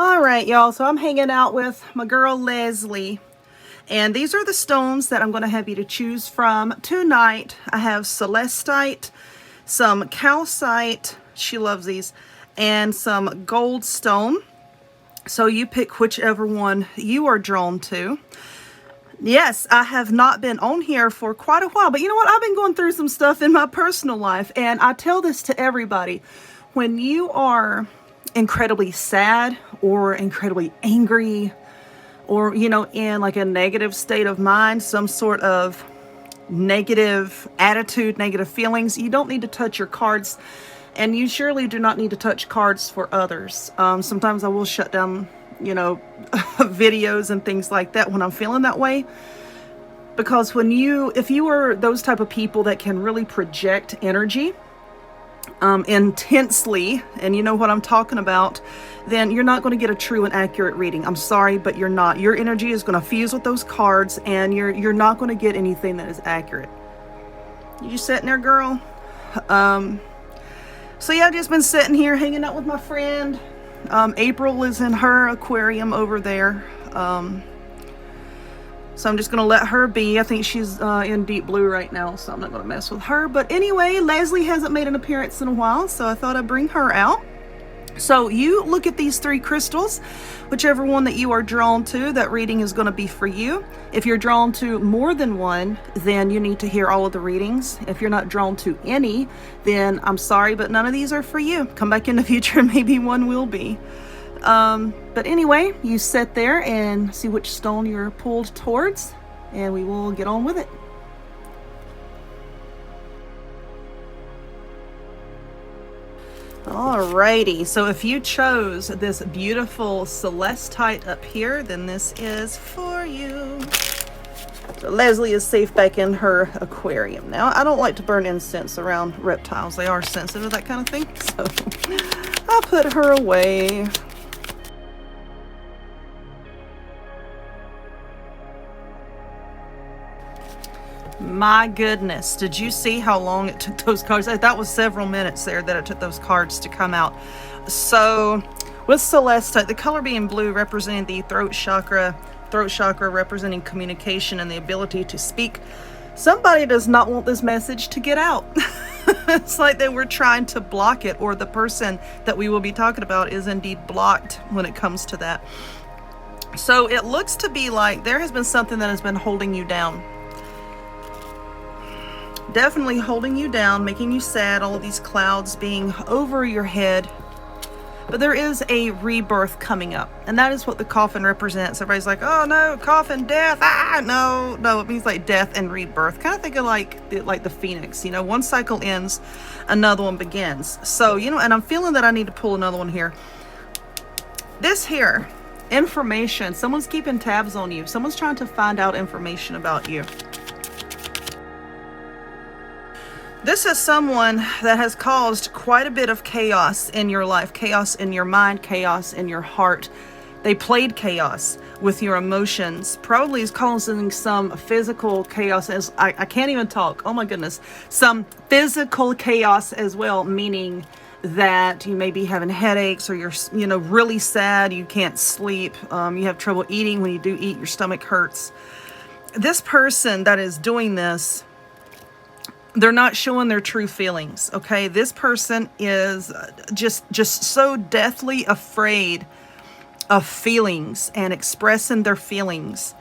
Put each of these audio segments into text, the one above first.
All right, y'all. So I'm hanging out with my girl Leslie. And these are the stones that I'm going to have you to choose from tonight. I have celestite, some calcite, she loves these, and some gold stone. So you pick whichever one you are drawn to. Yes, I have not been on here for quite a while, but you know what? I've been going through some stuff in my personal life, and I tell this to everybody. When you are incredibly sad or incredibly angry, or, you know, in like a negative state of mind, some sort of negative attitude, negative feelings, you don't need to touch your cards, and you surely do not need to touch cards for others. Sometimes I will shut down, you know, videos and things like that when I'm feeling that way, because if you are those type of people that can really project energy intensely, and you know what I'm talking about, then you're not going to get a true and accurate reading. I'm sorry, but you're not. Your energy is going to fuse with those cards, and you're not going to get anything that is accurate. You just sitting there, girl? So yeah, I've just been sitting here hanging out with my friend. April is in her aquarium over there. So I'm just going to let her be. I think she's in deep blue right now, so I'm not going to mess with her. But anyway, Leslie hasn't made an appearance in a while, so I thought I'd bring her out. So you look at these three crystals, whichever one that you are drawn to, that reading is going to be for you. If you're drawn to more than one, then you need to hear all of the readings. If you're not drawn to any, then I'm sorry, but none of these are for you. Come back in the future and maybe one will be. But anyway, you sit there and see which stone you're pulled towards, and we will get on with it. Alrighty, so if you chose this beautiful celestite up here, then this is for you. So Leslie is safe back in her aquarium. Now, I don't like to burn incense around reptiles. They are sensitive to that kind of thing, so I'll put her away. My goodness, did you see how long it took those cards? That was several minutes there that it took those cards to come out. So with celestite, the color being blue representing the throat chakra representing communication and the ability to speak, somebody does not want this message to get out. It's like they were trying to block it, or the person that we will be talking about is indeed blocked when it comes to that. So it looks to be like there has been something that has been holding you down. Definitely holding you down, making you sad, all of these clouds being over your head. But there is a rebirth coming up, and that is what the coffin represents. Everybody's like, oh no, coffin, death, no, it means like death and rebirth. Kind of think of like the phoenix, you know, one cycle ends, another one begins. So, you know, and I'm feeling that I need to pull another one here. This here, information, someone's keeping tabs on you. Someone's trying to find out information about you. This is someone that has caused quite a bit of chaos in your life, chaos in your mind, chaos in your heart. They played chaos with your emotions, probably is causing some physical chaos. I can't even talk. Oh my goodness. Some physical chaos as well, meaning that you may be having headaches, or you're, you know, really sad. You can't sleep. You have trouble eating. When you do eat, your stomach hurts. This person that is doing this, they're not showing their true feelings, okay? This person is just so deathly afraid of feelings and expressing their feelings.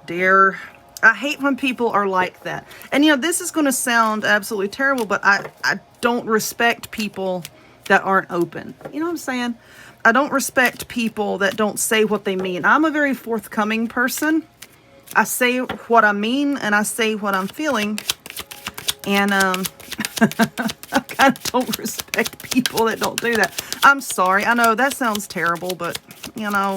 Dear, I hate when people are like that. And, you know, this is going to sound absolutely terrible, but I don't respect people that aren't open. You know what I'm saying? I don't respect people that don't say what they mean. I'm a very forthcoming person. I say what I mean, and I say what I'm feeling, and I kind of don't respect people that don't do that. I'm sorry. I know that sounds terrible, but, you know,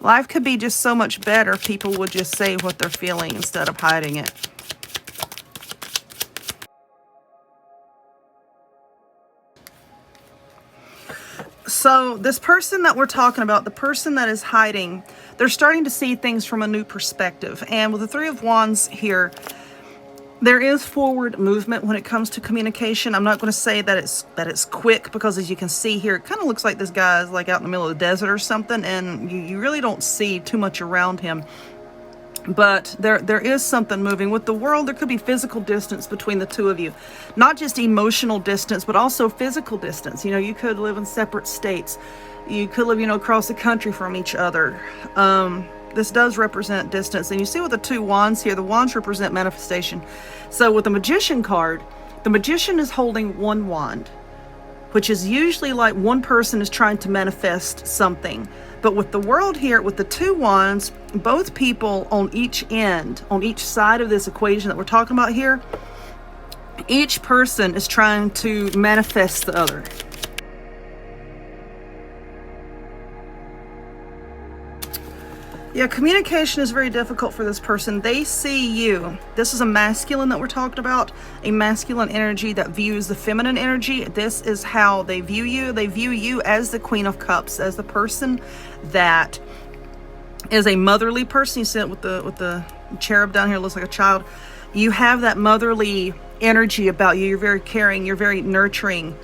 life could be just so much better if people would just say what they're feeling instead of hiding it. So this person that we're talking about, the person that is hiding, they're starting to see things from a new perspective. And with the Three of Wands here, There is forward movement when it comes to communication. I'm not going to say that it's quick, because as you can see here, it kind of looks like this guy is like out in the middle of the desert or something, and you really don't see too much around him. But there is something moving. With the world, there could be physical distance between the two of you. Not just emotional distance, but also physical distance. You know, you could live in separate states. You could live, across the country from each other. This does represent distance. And you see with the two wands here, the wands represent manifestation. So with the Magician card, the Magician is holding one wand, which is usually like one person is trying to manifest something. But with the World here, with the two wands, both people on each end, on each side of this equation that we're talking about here, each person is trying to manifest the other. Yeah, communication is very difficult for this person. They see you. This is a masculine that we're talking about, a masculine energy that views the feminine energy. This is how they view you. They view you as the Queen of Cups, as the person that is a motherly person. You see it with the cherub down here, looks like a child. You have that motherly energy about you. You're very caring, you're very nurturing.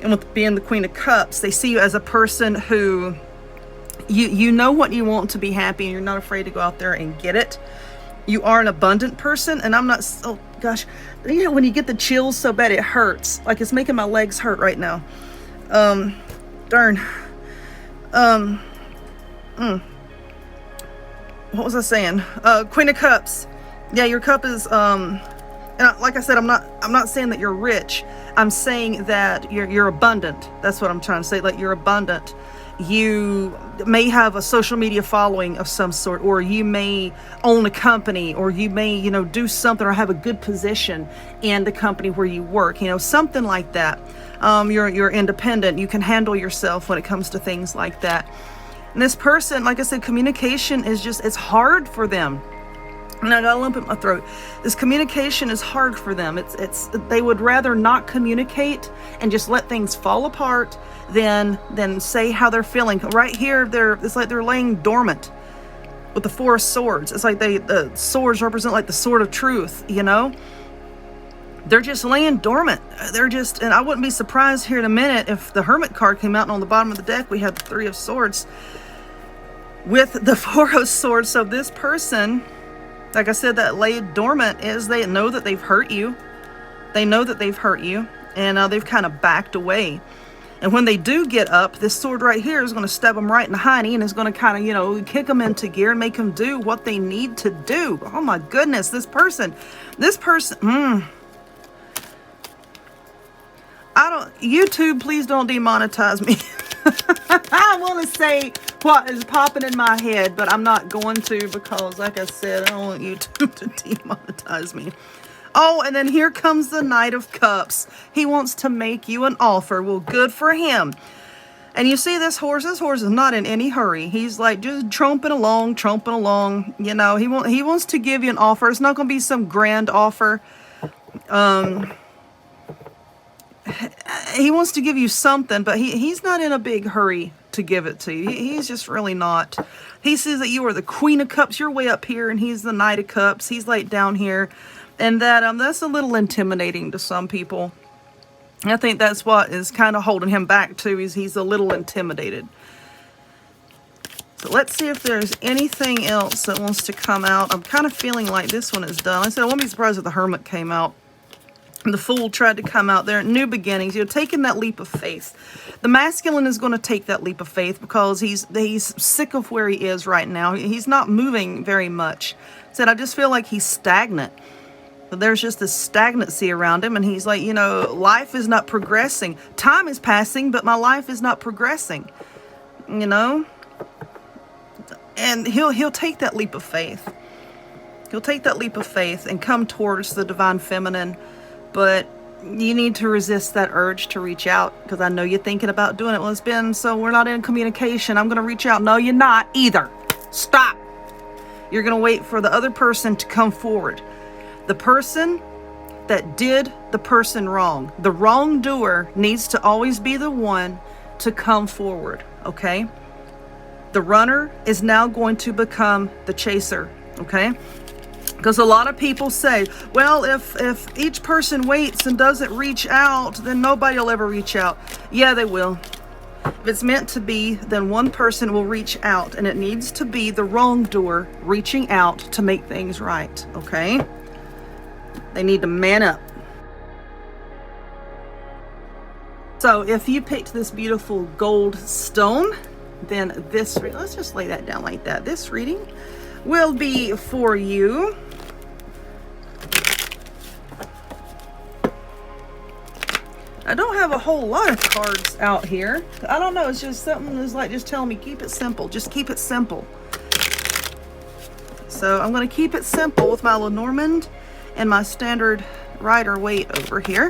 And with being the Queen of Cups, they see you as a person who you know what you want to be happy, and you're not afraid to go out there and get it. You are an abundant person, and I'm not, oh gosh, when you get the chills so bad it hurts, like it's making my legs hurt right now. Darn. What was I saying? Queen of Cups. Yeah, your cup is and like I said, I'm not saying that you're rich. I'm saying that you're abundant. That's what I'm trying to say. Like, you're abundant. You may have a social media following of some sort, or you may own a company, or you may, do something, or have a good position in the company where you work, something like that. You're independent. You can handle yourself when it comes to things like that. And this person, like I said, communication is just, it's hard for them. And I got a lump in my throat. This communication is hard for them. It's they would rather not communicate and just let things fall apart than say how they're feeling. Right here, it's like they're laying dormant with the Four of Swords. It's like the swords represent like the sword of truth, They're just laying dormant. And I wouldn't be surprised here in a minute if the Hermit card came out, and on the bottom of the deck we had the Three of Swords with the Four of Swords. So this person, like I said, that laid dormant, is they know that they've hurt you. They know that they've hurt you, and they've kind of backed away. And when they do get up, this sword right here is going to stab them right in the hiney, and is going to kind of, kick them into gear and make them do what they need to do. Oh my goodness, this person, YouTube, please don't demonetize me. I want to say what is popping in my head, but I'm not going to, because like I said, I don't want YouTube to demonetize me. Oh, and then here comes the Knight of Cups. He wants to make you an offer. Well, good for him. And you see this horse is not in any hurry. He's like just tromping along. He wants to give you an offer. It's not going to be some grand offer. He wants to give you something, but he's not in a big hurry to give it to you. He's just really not. He says that you are the Queen of Cups. You're way up here, and he's the Knight of Cups. He's like down here. And that's a little intimidating to some people. I think that's what is kind of holding him back too, is he's a little intimidated. So let's see if there's anything else that wants to come out. I'm kind of feeling like this one is done. Like I said, I wouldn't be surprised if the Hermit came out. The Fool tried to come out there. New beginnings. You're taking that leap of faith. The masculine is going to take that leap of faith because he's sick of where he is right now. He's not moving very much. I just feel like he's stagnant. There's just this stagnancy around him, and he's like, life is not progressing. Time is passing, but my life is not progressing. And he'll take that leap of faith. He'll take that leap of faith and come towards the divine feminine. But you need to resist that urge to reach out, because I know you're thinking about doing it. Well, it's been, so we're not in communication. I'm going to reach out. No, you're not either. Stop. You're going to wait for the other person to come forward. The person that did the person wrong, the wrongdoer, needs to always be the one to come forward, okay? The runner is now going to become the chaser, okay? Because a lot of people say, well, if each person waits and doesn't reach out, then nobody will ever reach out. Yeah, they will. If it's meant to be, then one person will reach out, and it needs to be the wrongdoer reaching out to make things right, okay? They need to man up. So if you picked this beautiful gold stone, then this, let's just lay that down like that. This reading will be for you. I don't have a whole lot of cards out here. I don't know, it's just something that's like just telling me keep it simple. Just keep it simple. So I'm going to keep it simple with my Lenormand and my standard Rider Waite over here.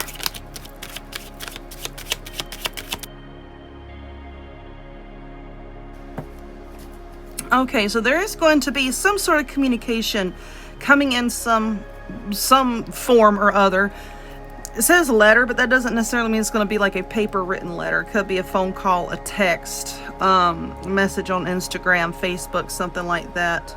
Okay, so there is going to be some sort of communication coming in some form or other. It says letter, but that doesn't necessarily mean it's going to be like a paper written letter. It could be a phone call, a text, message on Instagram, Facebook, something like that.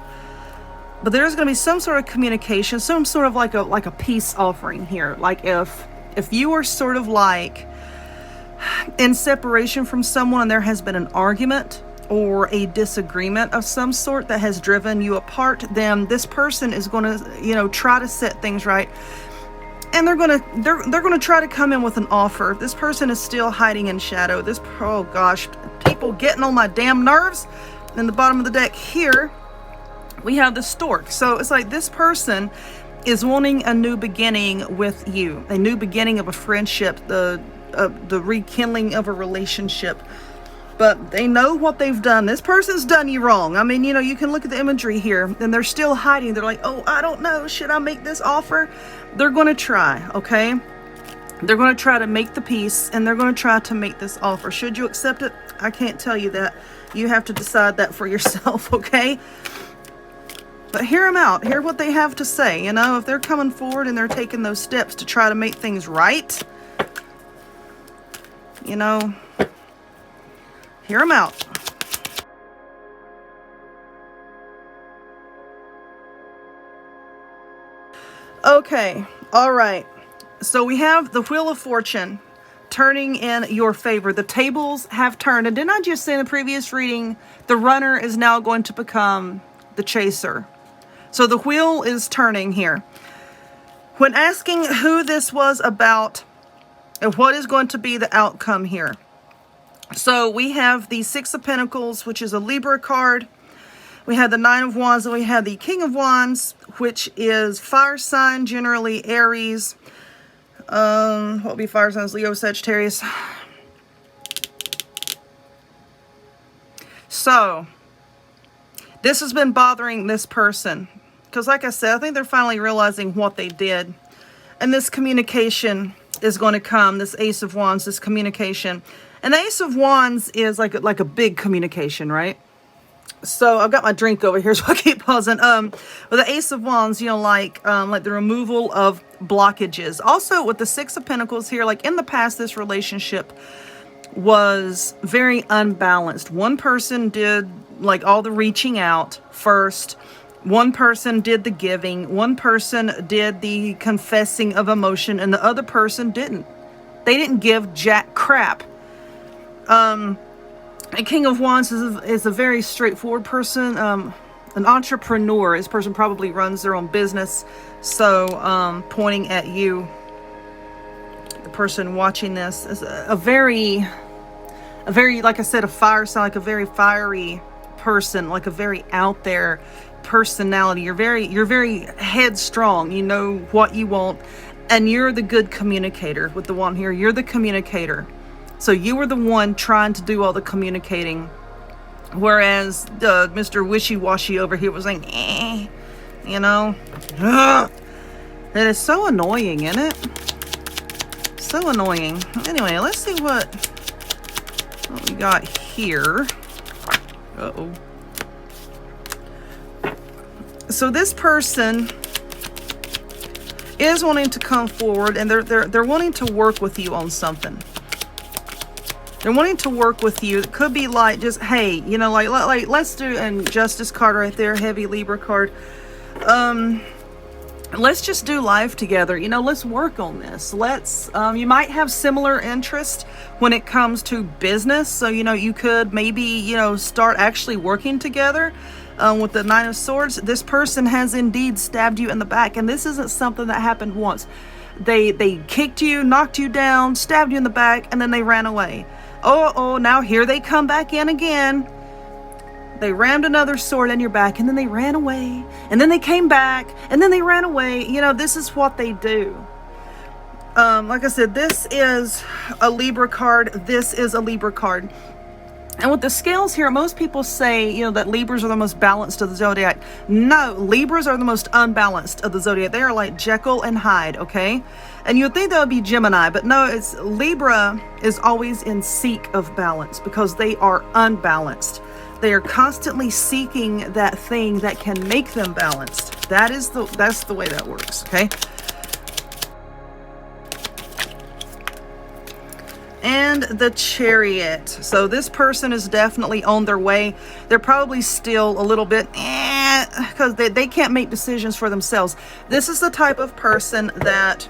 But there's going to be some sort of communication, some sort of like a peace offering here. Like if you are sort of like in separation from someone and there has been an argument or a disagreement of some sort that has driven you apart, then this person is going to, try to set things right. And they're gonna try to come in with an offer. This person is still hiding in shadow. Oh gosh, people getting on my damn nerves. In the bottom of the deck here, we have the stork. So it's like this person is wanting a new beginning with you, a new beginning of a friendship, the rekindling of a relationship. But they know what they've done. This person's done you wrong. I mean, you can look at the imagery here, and they're still hiding. They're like, oh, I don't know. Should I make this offer? They're going to try, okay? They're going to try to make the peace, and they're going to try to make this offer. Should you accept it? I can't tell you that. You have to decide that for yourself, okay? But hear them out. Hear what they have to say. If they're coming forward and they're taking those steps to try to make things right, hear them out. Okay, all right. So we have the Wheel of Fortune turning in your favor. The tables have turned. And didn't I just say in the previous reading, the runner is now going to become the chaser? So the wheel is turning here. When asking who this was about and what is going to be the outcome here. So we have the Six of Pentacles, which is a Libra card. We have the Nine of Wands, and we have the King of Wands, which is fire sign, generally Aries. What would be fire signs? Leo, Sagittarius. So, this has been bothering this person. Because like I said, I think they're finally realizing what they did. And this communication is going to come. This Ace of Wands, this communication. And the Ace of Wands is like a big communication, right? So I've got my drink over here, so I keep pausing. With the Ace of Wands, like the removal of blockages. Also with the Six of Pentacles here, like in the past, this relationship was very unbalanced. One person did like all the reaching out first. One person did the giving. One person did the confessing of emotion, and the other person didn't. They didn't give jack crap. A King of Wands is a very straightforward person, an entrepreneur. This person probably runs their own business. So, pointing at you, the person watching this is a very, like I said, a fire sign, like a very fiery person, like a very out there personality. You're very headstrong. You know what you want, and you're the good communicator. With the one here, you're the communicator. So you were the one trying to do all the communicating, whereas Mr. Wishy-Washy over here was like, Ugh. It is so annoying, isn't it? So annoying. Anyway, let's see what we got here. Uh-oh. So this person is wanting to come forward, and they're wanting to work with you on something. They're wanting to work with you. It could be like just, hey, like let's do, and Justice card right there, heavy Libra card. let's just do life together. You know, let's work on this. Let's, you might have similar interest when it comes to business. So, you know, you could maybe, you know, start actually working together. With the Nine of Swords, this person has indeed stabbed you in the back. And this isn't something that happened once. They kicked you, knocked you down, stabbed you in the back, and then they ran away. Oh, now here they come back in again. They rammed another sword in your back, and then they ran away, and then they came back, and then they ran away. You know, this is what they do. Like I said, this is a Libra card. This is a Libra card. And with the scales here, most people say, you know, that Libras are the most balanced of the zodiac. No, Libras are the most unbalanced of the zodiac. They are like Jekyll and Hyde, okay? And you'd think that would be Gemini, but no, it's Libra is always in seek of balance because they are unbalanced. They are constantly seeking that thing that can make them balanced. That's the way that works, okay? And the Chariot. So this person is definitely on their way. They're probably still a little bit because they can't make decisions for themselves. This is the type of person that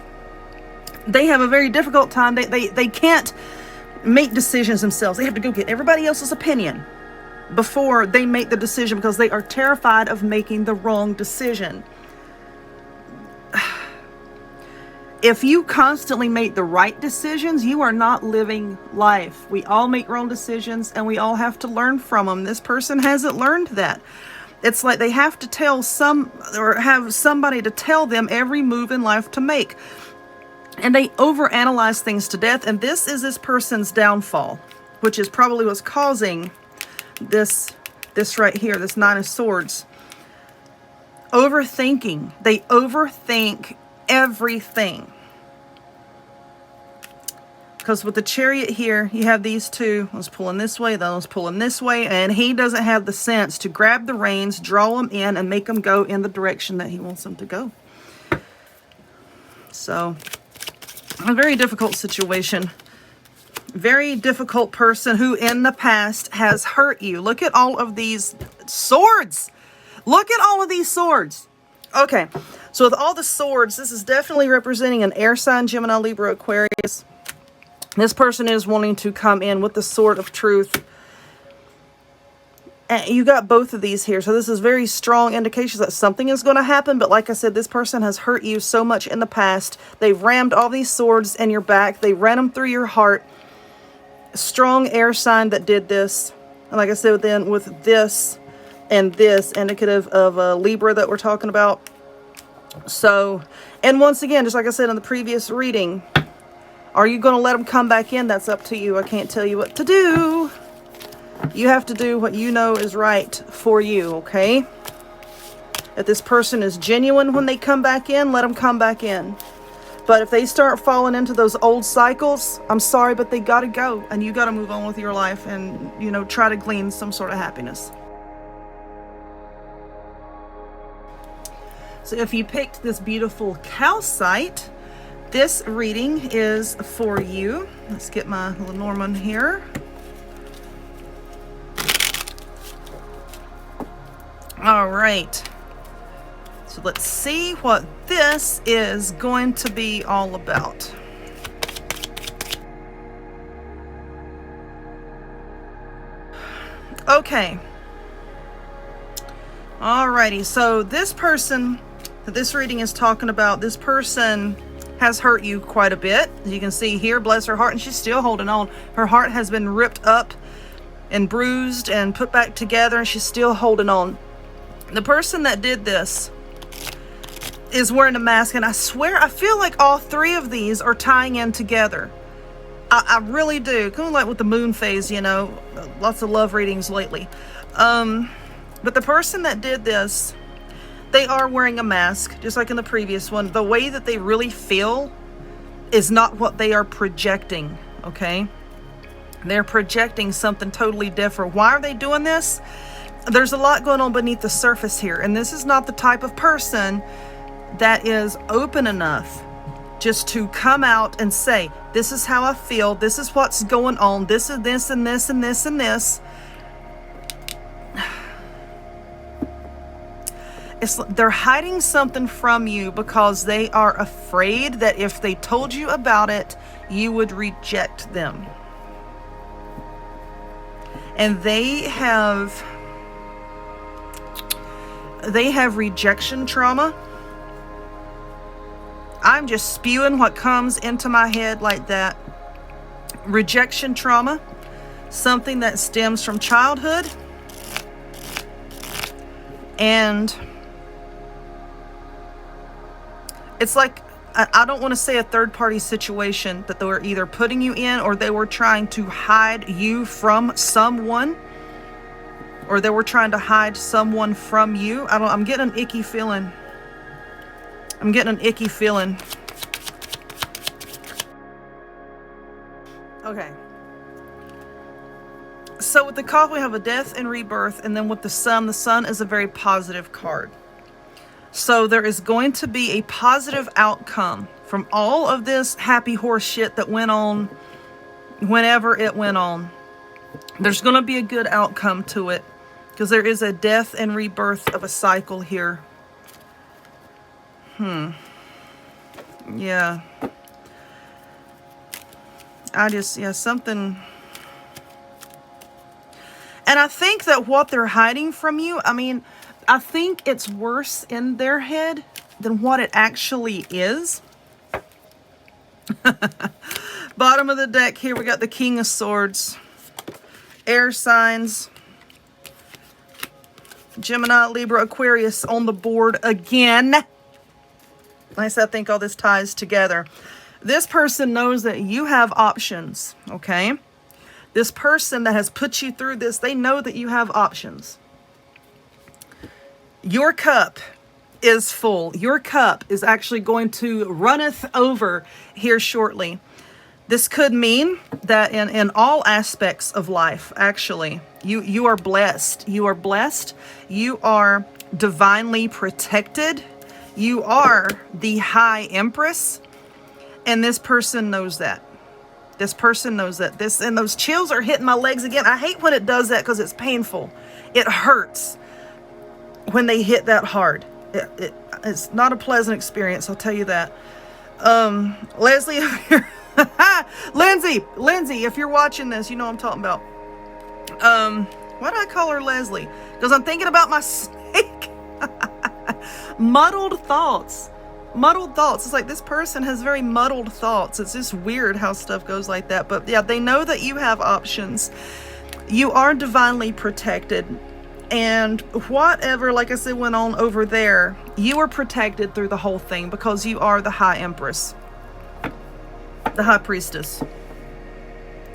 they have a very difficult time. They can't make decisions themselves. They have to go get everybody else's opinion before they make the decision because they are terrified of making the wrong decision. If you constantly make the right decisions, you are not living life. We all make wrong decisions and we all have to learn from them. This person hasn't learned that. It's like they have to have somebody to tell them every move in life to make. And they overanalyze things to death. And this is this person's downfall, which is probably what's causing this right here, this Nine of Swords. Overthinking. They overthink everything. Because with the Chariot here, you have these two. One's pulling this way, the other one's pulling this way, and he doesn't have the sense to grab the reins, draw them in, and make them go in the direction that he wants them to go. So, a very difficult situation. Very difficult person who in the past has hurt you. Look at all of these swords. Look at all of these swords. Okay, so with all the swords, this is definitely representing an air sign, Gemini, Libra, Aquarius. This person is wanting to come in with the sword of truth. And you got both of these here. So this is very strong indications that something is going to happen. But like I said, this person has hurt you so much in the past. They've rammed all these swords in your back. They ran them through your heart. Strong air sign that did this. And like I said, then with this and this, indicative of Libra that we're talking about. So, and once again, just like I said in the previous reading, are you going to let them come back in? That's up to you. I can't tell you what to do. You have to do what you know is right for you, okay? If this person is genuine when they come back in, let them come back in. But if they start falling into those old cycles, I'm sorry, but they got to go. And you got to move on with your life and, you know, try to glean some sort of happiness. So if you picked this beautiful calcite, this reading is for you. Let's get my Lenormand here. All right. So let's see what this is going to be all about. Okay. Alrighty. So this person that this reading is talking about, this person has hurt you quite a bit. As you can see here, bless her heart, and she's still holding on. Her heart has been ripped up and bruised and put back together, and she's still holding on. The person that did this is wearing a mask, and I swear, I feel like all three of these are tying in together. I really do. Kind of like with the moon phase, you know, lots of love readings lately. But the person that did this, they are wearing a mask, just like in the previous one. The way that they really feel is not what they are projecting, okay? They're projecting something totally different. Why are they doing this? There's a lot going on beneath the surface here, and this is not the type of person that is open enough just to come out and say, this is how I feel, this is what's going on, this is this and this and this and this. they're hiding something from you because they are afraid that if they told you about it, you would reject them. And they have rejection trauma. I'm just spewing what comes into my head like that. Rejection trauma, something that stems from childhood. And it's like, I don't want to say a third-party situation that they were either putting you in, or they were trying to hide you from someone, or they were trying to hide someone from you. I'm getting an icky feeling. I'm getting an icky feeling. Okay. So with the Cough, we have a death and rebirth, and then with the Sun is a very positive card. So there is going to be a positive outcome from all of this happy horse shit that went on whenever it went on. There's going to be a good outcome to it, because there is a death and rebirth of a cycle here. Yeah. Something. And I think that what they're hiding from you, I think it's worse in their head than what it actually is. Bottom of the deck here, we got the King of Swords. Air signs. Gemini, Libra, Aquarius on the board again. Nice, I think all this ties together. This person knows that you have options, okay? This person that has put you through this, they know that you have options. Your cup is full. Your cup is actually going to runneth over here shortly. This could mean that in all aspects of life, actually, you are blessed. You are blessed. You are divinely protected. You are the High Empress. And this person knows that. This person knows that. And those chills are hitting my legs again. I hate when it does that because it's painful. It hurts when they hit that hard. It's not a pleasant experience, I'll tell you that. Leslie, if you're Lindsay, if you're watching this, you know what I'm talking about. Why do I call her Leslie? Because I'm thinking about my snake. Muddled thoughts. It's like this person has very muddled thoughts. It's just weird how stuff goes like that. But yeah, they know that you have options. You are divinely protected. And whatever, like I said, went on over there, you are protected through the whole thing because you are the High Empress. The High Priestess.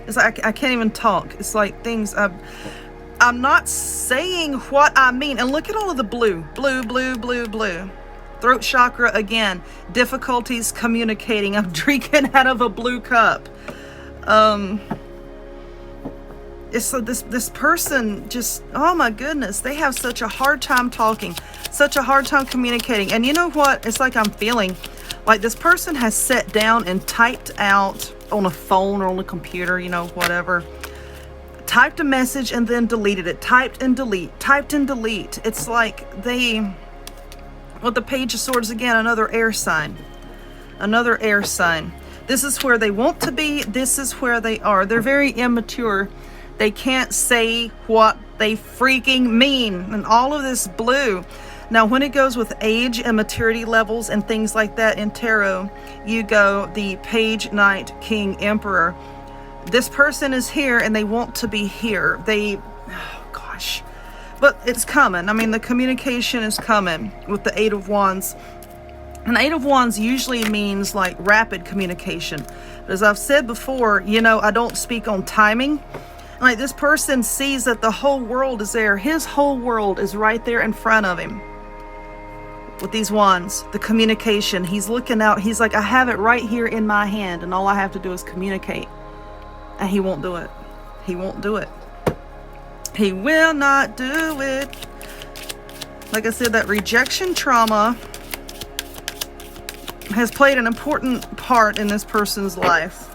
It's like I can't even talk. It's like things... I'm not saying what I mean. And look at all of the blue. Blue. Throat chakra again. Difficulties communicating. I'm drinking out of a blue cup. It's so this person just, oh my goodness, they have such a hard time talking, such a hard time communicating. And you know what? It's like I'm feeling like this person has sat down and typed out on a phone or on a computer, you know, whatever. Typed a message and then deleted it. Typed and delete. It's like with the Page of Swords again, another air sign. This is where they want to be. This is where they are. They're very immature. They can't say what they freaking mean. And all of this blue. Now, when it goes with age and maturity levels and things like that in tarot, you go the Page, Knight, King, Emperor. This person is here and they want to be here. But it's coming. I mean, the communication is coming with the Eight of Wands. And the Eight of Wands usually means like rapid communication. But as I've said before, you know, I don't speak on timing. Like this person sees that the whole world is there. His whole world is right there in front of him. With these wands, the communication. He's looking out. He's like, I have it right here in my hand. And all I have to do is communicate. And he won't do it. He won't do it. He will not do it. Like I said, that rejection trauma has played an important part in this person's life.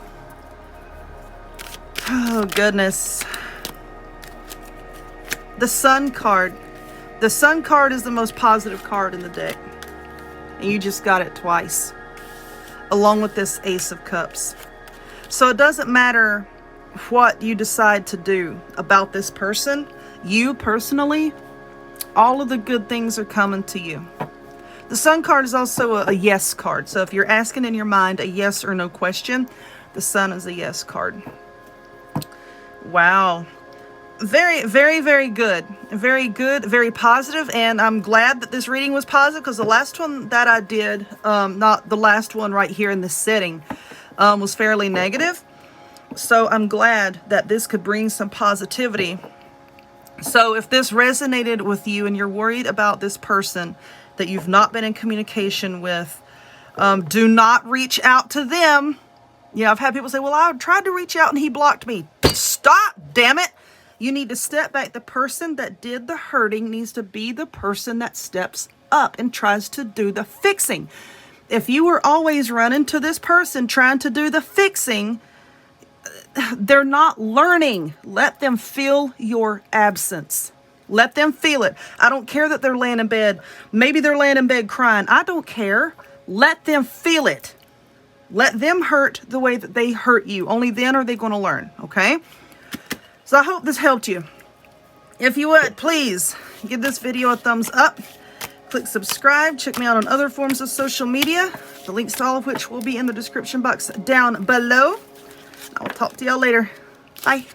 Oh, goodness. The Sun card. The Sun card is the most positive card in the deck. And you just got it twice, along with this Ace of Cups. So it doesn't matter what you decide to do about this person. You personally, all of the good things are coming to you. The Sun card is also a yes card. So if you're asking in your mind a yes or no question, the Sun is a yes card. Wow. Very, very, very good. Very good, very positive. And I'm glad that this reading was positive, because the last one that I did, not the last one right here in this setting, was fairly negative. So I'm glad that this could bring some positivity. So if this resonated with you and you're worried about this person that you've not been in communication with, do not reach out to them. You know, I've had people say, well, I tried to reach out and he blocked me. Stop, damn it. You need to step back. The person that did the hurting needs to be the person that steps up and tries to do the fixing. If you were always running to this person trying to do the fixing, they're not learning. Let them feel your absence. Let them feel it. I don't care that they're laying in bed. Maybe they're laying in bed crying. I don't care. Let them feel it. Let them hurt the way that they hurt you. Only then are they going to learn, okay? So I hope this helped you. If you would, please give this video a thumbs up. Click subscribe. Check me out on other forms of social media. The links to all of which will be in the description box down below. I will talk to y'all later. Bye.